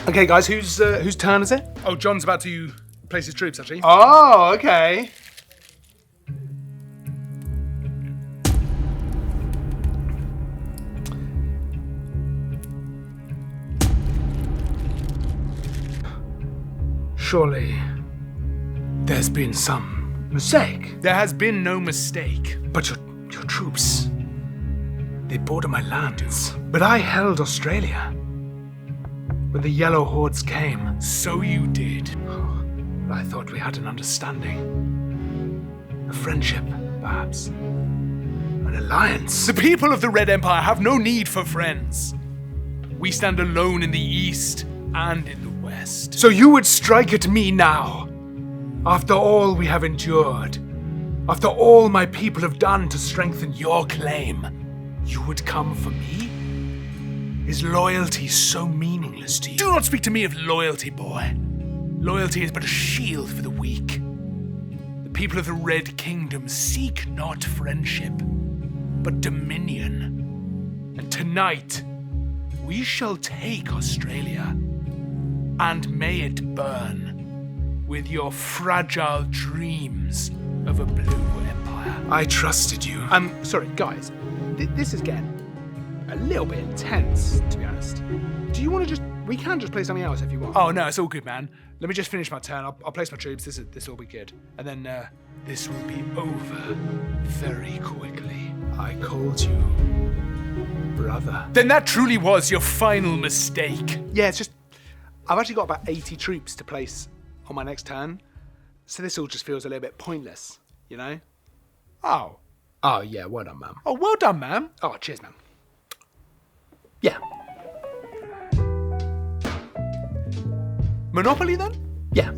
Okay, guys, whose turn is it? Oh, John's about to place his troops, actually. Oh, okay. Surely there's been some mistake. There has been no mistake. But your troops, they border my lands. But I held Australia when the Yellow Hordes came. So you did. But I thought we had an understanding. A friendship, perhaps. An alliance. The people of the Red Empire have no need for friends. We stand alone in the East and in the West. So you would strike at me now? After all we have endured? After all my people have done to strengthen your claim? You would come for me? Is loyalty so meaningless to you? Do not speak to me of loyalty, boy. Loyalty is but a shield for the weak. The people of the Red Kingdom seek not friendship, but dominion. And tonight, we shall take Australia, and may it burn with your fragile dreams of a blue empire. I trusted you. Sorry, guys. This is getting a little bit intense, to be honest. Do you want to we can just play something else if you want. Oh no, it's all good, man. Let me just finish my turn. I'll place my troops. This will be good. And then this will be over very quickly. I called you brother. Then that truly was your final mistake. Yeah, it's just, I've actually got about 80 troops to place on my next turn. So this all just feels a little bit pointless, you know? Oh. Oh, yeah, well done, man. Oh, well done, man. Oh, cheers, man. Yeah. Monopoly, then? Yeah.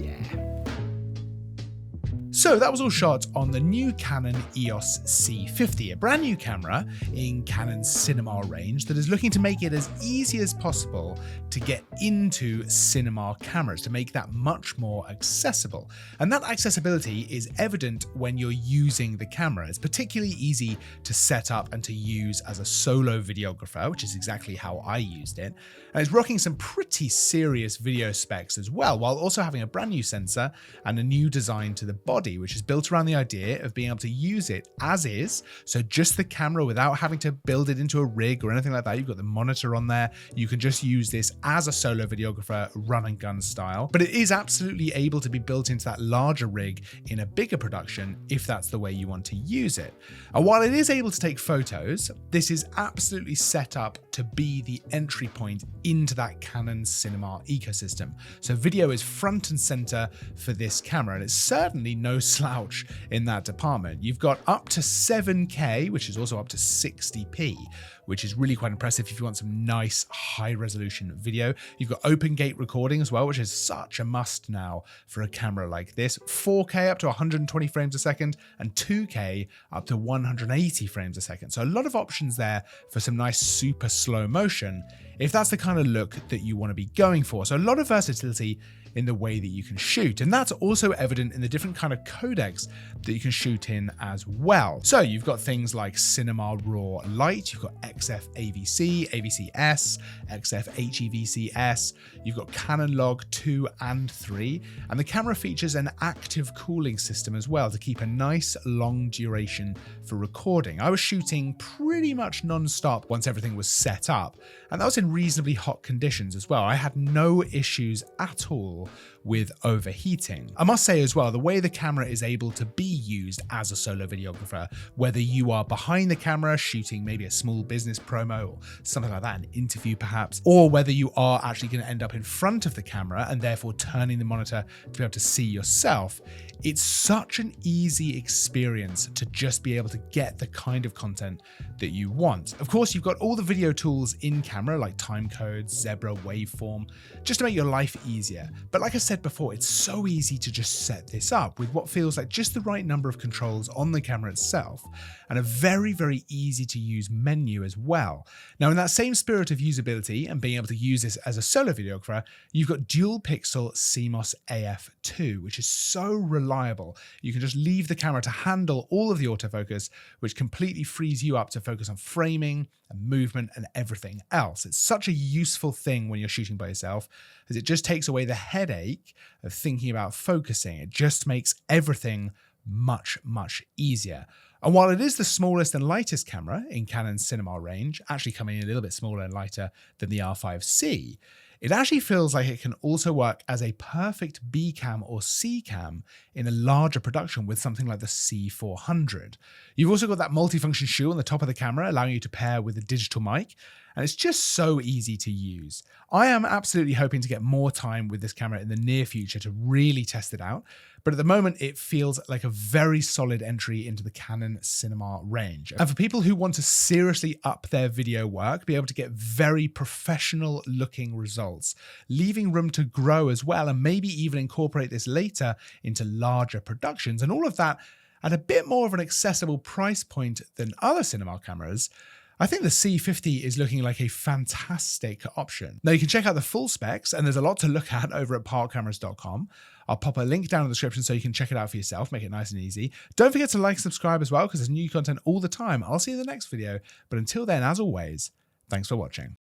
So that was all shot on the new Canon EOS C50, a brand new camera in Canon's Cinema range that is looking to make it as easy as possible to get into cinema cameras, to make that much more accessible. And that accessibility is evident when you're using the camera. It's particularly easy to set up and to use as a solo videographer, which is exactly how I used it. And it's rocking some pretty serious video specs as well, while also having a brand new sensor and a new design to the body, which is built around the idea of being able to use it as is, so just the camera without having to build it into a rig or anything like that. You've got the monitor on there. You can just use this as a solo videographer, run and gun style, but it is absolutely able to be built into that larger rig in a bigger production if that's the way you want to use it. And while it is able to take photos, this is absolutely set up to be the entry point into that Canon Cinema ecosystem. So video is front and center for this camera, and it's certainly no slouch in that department. You've got up to 7K, which is also up to 60p, which is really quite impressive if you want some nice high resolution video. You've got open gate recording as well, which is such a must now for a camera like this. 4K up to 120 frames a second and 2K up to 180 frames a second. So a lot of options there for some nice super slow motion if that's the kind of look that you want to be going for. So a lot of versatility in the way that you can shoot. And that's also evident in the different kind of codecs that you can shoot in as well. So you've got things like Cinema Raw Light, you've got XF AVC, AVC-S, XF HEVC-S, you've got Canon Log 2 and 3, and the camera features an active cooling system as well to keep a nice long duration for recording. I was shooting pretty much non-stop once everything was set up, and that was in reasonably hot conditions as well. I had no issues at all with overheating. I must say as well, the way the camera is able to be used as a solo videographer, whether you are behind the camera shooting maybe a small business promo or something like that, an interview perhaps, or whether you are actually going to end up in front of the camera and therefore turning the monitor to be able to see yourself, it's such an easy experience to just be able to get the kind of content that you want. Of course, you've got all the video tools in camera like timecodes, Zebra, waveform, just to make your life easier. But like I said said before, it's so easy to just set this up with what feels like just the right number of controls on the camera itself, and a very, very easy to use menu as well. Now, in that same spirit of usability and being able to use this as a solo videographer, you've got dual pixel CMOS AF2, which is so reliable. You can just leave the camera to handle all of the autofocus, which completely frees you up to focus on framing and movement and everything else. It's such a useful thing when you're shooting by yourself, as it just takes away the headache of thinking about focusing. It just makes everything much, much easier. And while it is the smallest and lightest camera in Canon's Cinema range, actually coming in a little bit smaller and lighter than the R5C, it actually feels like it can also work as a perfect B cam or C cam in a larger production with something like the C400. You've also got that multifunction shoe on the top of the camera, allowing you to pair with a digital mic, and it's just so easy to use. I am absolutely hoping to get more time with this camera in the near future to really test it out, but at the moment it feels like a very solid entry into the Canon Cinema range. And for people who want to seriously up their video work, be able to get very professional looking results, leaving room to grow as well, and maybe even incorporate this later into larger productions, and all of that at a bit more of an accessible price point than other cinema cameras, I think the C50 is looking like a fantastic option. Now, you can check out the full specs, and there's a lot to look at over at parkcameras.com. I'll pop a link down in the description so you can check it out for yourself, make it nice and easy. Don't forget to like and subscribe as well, because there's new content all the time. I'll see you in the next video, but until then, as always, thanks for watching.